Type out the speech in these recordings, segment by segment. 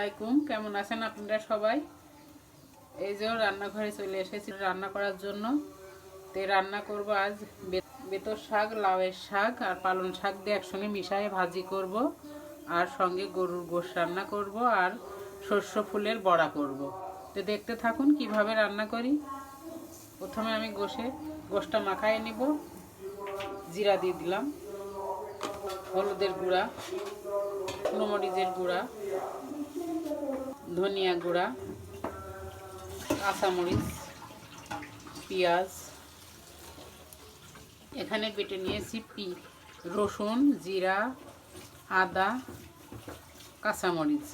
আলাইকুম, কেমন আছেন আপনারা সবাই? এই যে রান্নাঘরে চলে এসেছি রান্না করার জন্য। রান্না করব আজ বেতর শাক, লাউয়ের শাক আর পালং শাক দিয়ে একসঙ্গে মিশিয়ে ভাজি করব, আর সঙ্গে গরুর গোশ রান্না করব, আর সর্ষ ফুলের বড়া করব। তো দেখতে থাকুন কিভাবে রান্না করি। প্রথমে আমি গোশটা মাখায় নিব। জিরা দিয়ে দিলাম, হলুদের গুঁড়া, মরিচের গুঁড়া, ধনিয়া গুঁড়া, কাঁচামরিচ, পেঁয়াজ। এখানে বেটে নিয়েছি রসুন, জিরা, আদা, কাঁচামরিচ,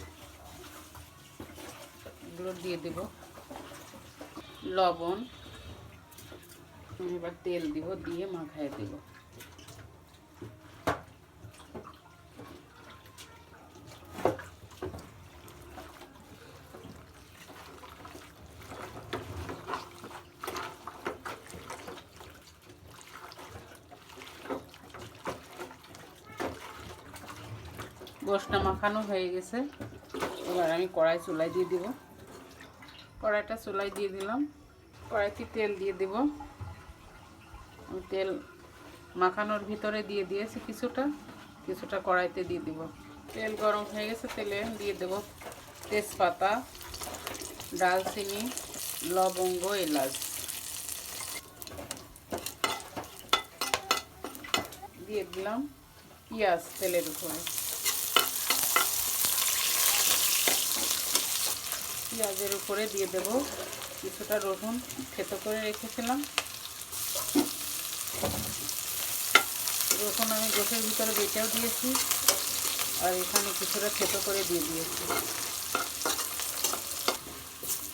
এগুলো দিয়ে দেব। লবণ, এবার তেল দিব, দিয়ে মাখায় দেব। গোশটা মাখানো হয়ে গেছে। এবার আমি কড়াই চুলায় দিয়ে দিব। কড়াইটা চুলায় দিয়ে দিলাম। কড়াইতে তেল দিয়ে দেব। তেল মাখানোর ভিতরে দিয়ে দিয়েছি, কিছুটা কড়াইতে দিয়ে দিব। তেল গরম হয়ে গেছে, তেলে দিয়ে দেব তেজপাতা, দারচিনি, লবঙ্গ, এলাচ দিয়ে দিলাম। পেঁয়াজ তেলের উপরে, পেঁয়াজের উপরে দিয়ে দেব কিছুটা রসুন থেতো করে রেখেছিলাম। রসুন আমি গোশের ভিতরে বেটেও দিয়েছি, আর এখানে কিছুটা থেতো করে দিয়ে দিয়েছি।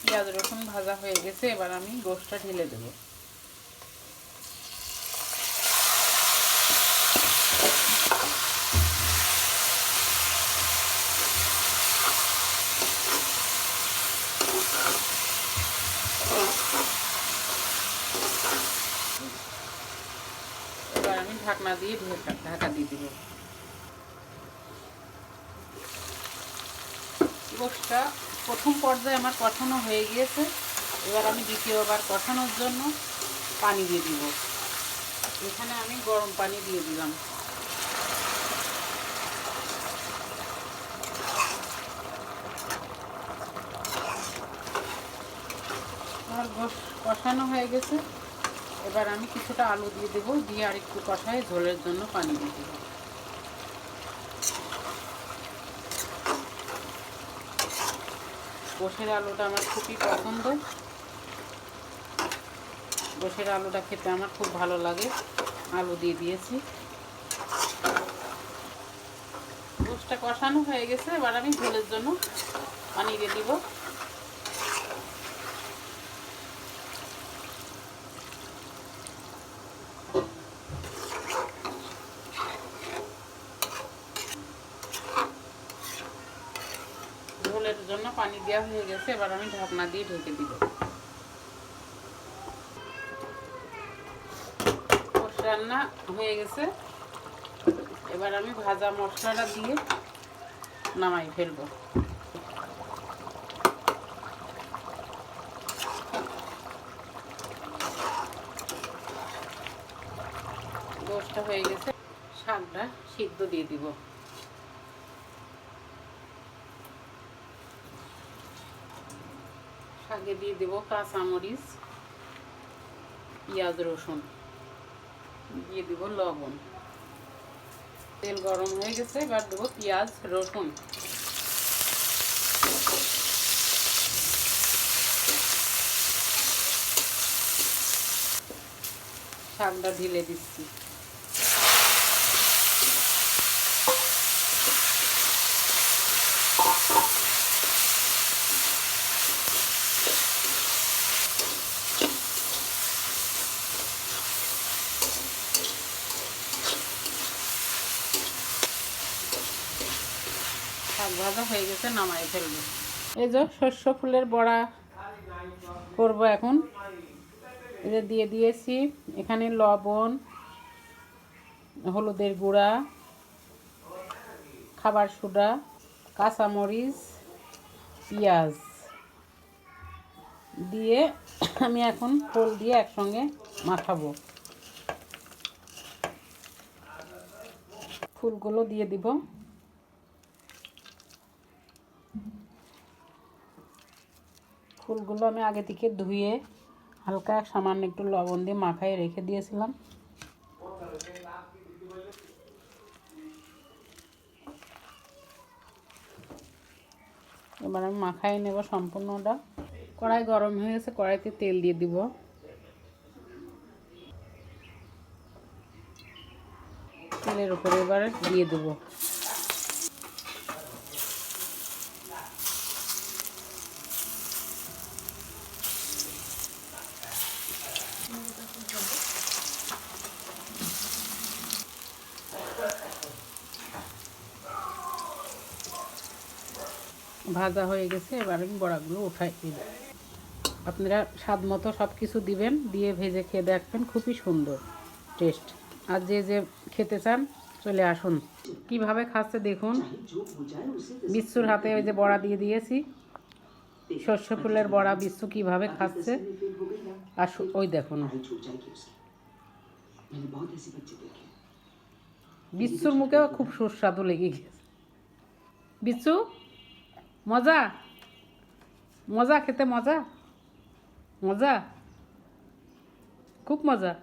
পেঁয়াজ রসুন ভাজা হয়ে গেছে, এবার আমি গোশটা ঢেলে দেব। এবার আমি ঢাকনা দিয়ে ঢাকা দিয়ে দেব। গোশটা প্রথম পর্যায়ে আমার কষানো হয়ে গিয়েছে। এবার আমি দ্বিতীয়বার কষানোর জন্য পানি দিয়ে দিব। এখানে আমি গরম পানি দিয়ে দিলাম। আমার গোশ কষানো হয়ে গেছে। এবার আমি কিছুটা আলু দিয়ে দেবো, দিয়ে আর একটু কষায় ঝোলের জন্য পানি দিয়ে দেবো। গোশের আলুটা আমার খুবই পছন্দ। গোশের আলুটা খেতে আমার খুব ভালো লাগে। আলু দিয়ে দিয়েছি। গোশটা কষানো হয়ে গেছে। এবার আমি ঝোলের জন্য পানি দিয়ে দিব। ঝোলের জন্য পানি দেওয়া হয়ে গেছে। এবার আমি ঢাকনা দিয়ে ঢেকে দিব। গোশ রান্না হয়ে গেছে। এবার আমি ভাজা মশলাটা দিয়ে নামাই ফেলবো। গোশটা হয়ে গেছে, শাকটা সিদ্ধ দিয়ে দিব। শাকে দিয়ে দেব কাঁচামরিচ, পেঁয়াজ রসুন, দিয়ে দিব লবণ। তেল গরম হয়ে গেছে, এবার দেবো পেঁয়াজ রসুন। শাকটা ঢেলে দিচ্ছি। শাক ভাজা হয়ে গেছে, নামাই ফেলবো। এই যে সর্ষ ফুলের বড়া করব এখন। এটা দিয়ে দিয়েছি এখানে লবণ, হলুদের গুঁড়া, খাবার সোডা, কাঁচামরিচ, পেঁয়াজ দিয়ে আমি এখন খোল দিয়ে একসঙ্গে মাখাবো। ফুলগুলো দিয়ে দিব। ফুলগুলো আমি আগে থেকে ধুয়ে হালকা সামান্য একটু লবণ দিয়ে মাখায় রেখে দিয়েছিলাম। এবার আমি মাখায় নেব সম্পূর্ণটা। কড়াই গরম হয়ে গেছে, কড়াইতে তেল দিয়ে দিব। তেলের উপরে এবার দিয়ে দেব ভাজা হয়ে গেছে। এবার আমি বড়াগুলো উঠাই দিই। আপনারা স্বাদ মতো সব কিছু দিবেন, দিয়ে ভেজে খেয়ে দেখবেন, খুবই সুন্দর টেস্ট। আর যে যে খেতে চান চলে আসুন। কিভাবে খাচ্ছে দেখুন। বিচ্ছুর হাতে ওই যে বড়া দিয়ে দিয়েছি, সর্ষে ফুলের বড়া। বিচ্ছু কিভাবে খাচ্ছে আর ওই দেখুন, বিচ্ছুর মুখেও খুব সুস্বাদু লেগে গেছে। বিচ্ছু মজা, মজা খেতে, মজা মজা, খুব মজা।